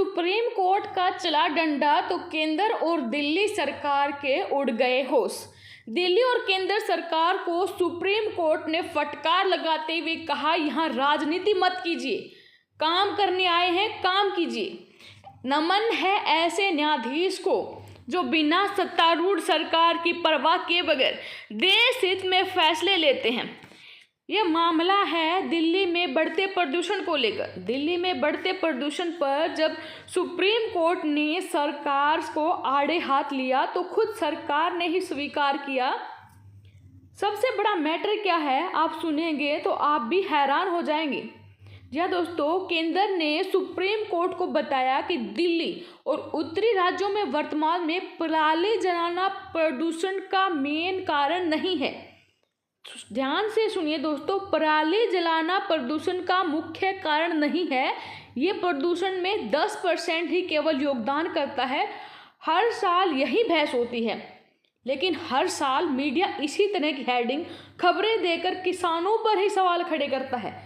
Supreme court का चला डंडा तो केंद्र और दिल्ली सरकार के उड़ गए होश। दिल्ली और केंद्र सरकार को सुप्रीम कोर्ट ने फटकार लगाते हुए कहा, यहाँ राजनीति मत कीजिए, काम करने आए हैं, काम कीजिए। नमन है ऐसे न्यायाधीश को जो बिना सत्तारूढ़ सरकार की परवाह किए बगैर देश हित में फैसले लेते हैं। यह मामला है दिल्ली में बढ़ते प्रदूषण को लेकर। दिल्ली में बढ़ते प्रदूषण पर जब सुप्रीम कोर्ट ने सरकार को आड़े हाथ लिया तो खुद सरकार ने ही स्वीकार किया। सबसे बड़ा मैटर क्या है, आप सुनेंगे तो आप भी हैरान हो जाएंगे। जी हाँ दोस्तों, केंद्र ने सुप्रीम कोर्ट को बताया कि दिल्ली और उत्तरी राज्यों में वर्तमान में पराली जलाना प्रदूषण का मेन कारण नहीं है। ध्यान से सुनिए दोस्तों, पराली जलाना प्रदूषण का मुख्य कारण नहीं है। ये प्रदूषण में 10% ही केवल योगदान करता है। हर साल यही बहस होती है, लेकिन हर साल मीडिया इसी तरह की हेडिंग खबरें देकर किसानों पर ही सवाल खड़े करता है।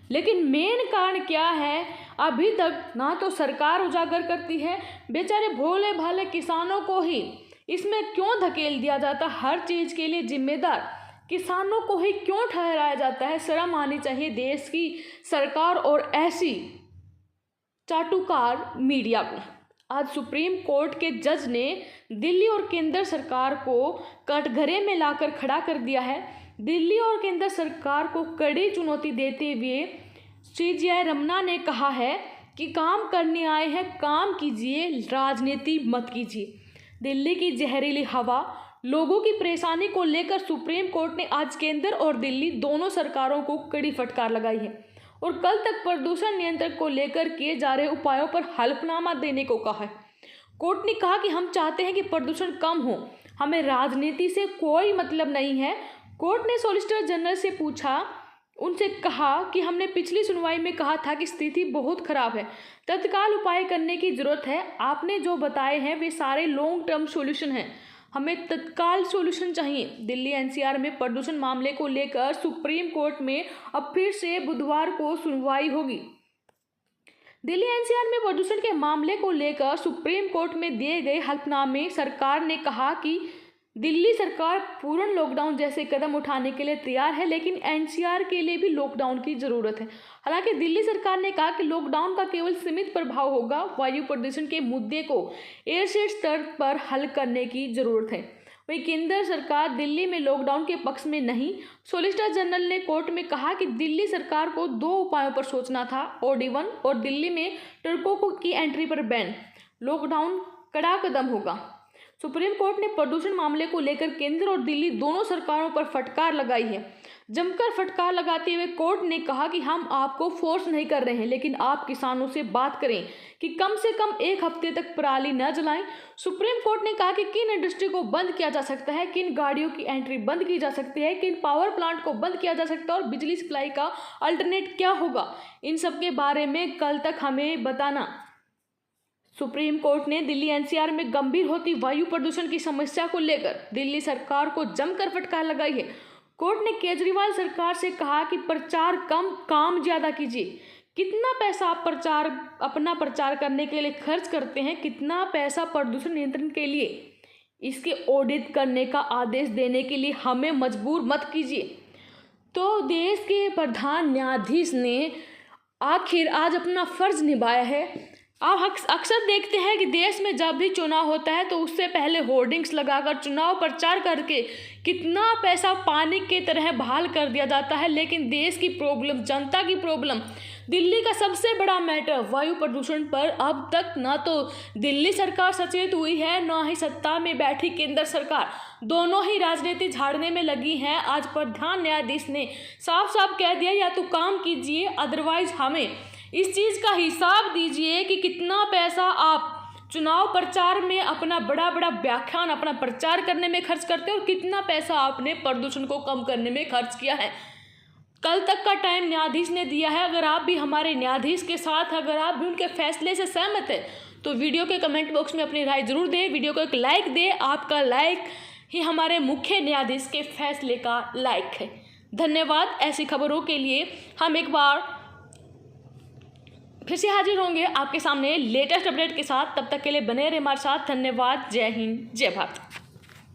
लेकिन मेन कारण क्या है, अभी तक ना तो सरकार उजागर करती है। बेचारे भोले भाले किसानों को ही इसमें क्यों धकेल दिया जाता, हर चीज़ के लिए जिम्मेदार किसानों को ही क्यों ठहराया जाता है। शर्म आनी चाहिए देश की सरकार और ऐसी चाटुकार मीडिया को। आज सुप्रीम कोर्ट के जज ने दिल्ली और केंद्र सरकार को कटघरे में लाकर खड़ा कर दिया है। दिल्ली और केंद्र सरकार को कड़ी चुनौती देते हुए CJI रमन्ना ने कहा है कि काम करने आए हैं, काम कीजिए, राजनीति मत कीजिए। दिल्ली की जहरीली हवा, लोगों की परेशानी को लेकर सुप्रीम कोर्ट ने आज केंद्र और दिल्ली दोनों सरकारों को कड़ी फटकार लगाई है और कल तक प्रदूषण नियंत्रण को लेकर किए जा रहे उपायों पर हलफनामा देने को कहा है। कोर्ट ने कहा कि हम चाहते हैं कि प्रदूषण कम हो, हमें राजनीति से कोई मतलब नहीं है। कोर्ट ने सॉलिसिटर जनरल से पूछा, उनसे कहा कि हमने पिछली सुनवाई में कहा था कि स्थिति बहुत खराब है, तत्काल उपाय करने की जरूरत है। आपने जो बताए हैं वे सारे लॉन्ग टर्म सॉल्यूशन हैं, हमें तत्काल सॉल्यूशन चाहिए। दिल्ली NCR में प्रदूषण मामले को लेकर सुप्रीम कोर्ट में अब फिर से बुधवार को सुनवाई होगी। दिल्ली NCR में प्रदूषण के मामले को लेकर सुप्रीम कोर्ट में दिए गए हलफनामे सरकार ने कहा कि दिल्ली सरकार पूर्ण लॉकडाउन जैसे कदम उठाने के लिए तैयार है, लेकिन NCR के लिए भी लॉकडाउन की ज़रूरत है। हालांकि दिल्ली सरकार ने कहा कि लॉकडाउन का केवल सीमित प्रभाव होगा। वायु प्रदूषण के मुद्दे को एयरसेट स्तर पर हल करने की ज़रूरत है। वहीं केंद्र सरकार दिल्ली में लॉकडाउन के पक्ष में नहीं। सॉलिसिटर जनरल ने कोर्ट में कहा कि दिल्ली सरकार को 2 उपायों पर सोचना था, OD1 और दिल्ली में ट्रकों की एंट्री पर बैन। लॉकडाउन कड़ा कदम होगा। सुप्रीम कोर्ट ने प्रदूषण मामले को लेकर केंद्र और दिल्ली दोनों सरकारों पर फटकार लगाई है। जमकर फटकार लगाते हुए कोर्ट ने कहा कि हम आपको फोर्स नहीं कर रहे हैं, लेकिन आप किसानों से बात करें कि कम से कम 1 हफ्ते तक पराली न जलाएं। सुप्रीम कोर्ट ने कहा कि किन इंडस्ट्री को बंद किया जा सकता है, किन गाड़ियों की एंट्री बंद की जा सकती है, किन पावर प्लांट को बंद किया जा सकता है और बिजली सप्लाई का अल्टरनेट क्या होगा, इन सब के बारे में कल तक हमें बताना। सुप्रीम कोर्ट ने दिल्ली NCR में गंभीर होती वायु प्रदूषण की समस्या को लेकर दिल्ली सरकार को जमकर फटकार लगाई है। कोर्ट ने केजरीवाल सरकार से कहा कि प्रचार कम, काम ज़्यादा कीजिए। कितना पैसा आप अपना प्रचार करने के लिए खर्च करते हैं, कितना पैसा प्रदूषण नियंत्रण के लिए, इसके ऑडिट करने का आदेश देने के लिए हमें मजबूर मत कीजिए। तो देश के प्रधान न्यायाधीश ने आखिर आज अपना फर्ज निभाया है। आप अक्सर देखते हैं कि देश में जब भी चुनाव होता है तो उससे पहले होर्डिंग्स लगाकर चुनाव प्रचार करके कितना पैसा पानी की तरह बहाल कर दिया जाता है। लेकिन देश की प्रॉब्लम, जनता की प्रॉब्लम, दिल्ली का सबसे बड़ा मैटर वायु प्रदूषण पर अब तक ना तो दिल्ली सरकार सचेत हुई है, ना ही सत्ता में बैठी केंद्र सरकार, दोनों ही राजनीति झाड़ने में लगी हैं। आज प्रधान न्यायाधीश ने साफ साफ कह दिया, या तो काम कीजिए, अदरवाइज हमें इस चीज़ का हिसाब दीजिए कि कितना पैसा आप चुनाव प्रचार में अपना बड़ा बड़ा व्याख्यान, अपना प्रचार करने में खर्च करते हैं और कितना पैसा आपने प्रदूषण को कम करने में खर्च किया है। कल तक का टाइम न्यायाधीश ने दिया है। अगर आप भी हमारे न्यायाधीश के साथ, अगर आप भी उनके फैसले से सहमत हैं तो वीडियो के कमेंट बॉक्स में अपनी राय जरूर दें। वीडियो को एक लाइक दें। आपका लाइक ही हमारे मुख्य न्यायाधीश के फैसले का लाइक है। धन्यवाद। ऐसी खबरों के लिए हम एक बार फिर से हाजिर होंगे आपके सामने लेटेस्ट अपडेट के साथ। तब तक के लिए बने रहे हमारे साथ। धन्यवाद। जय हिंद, जय भारत।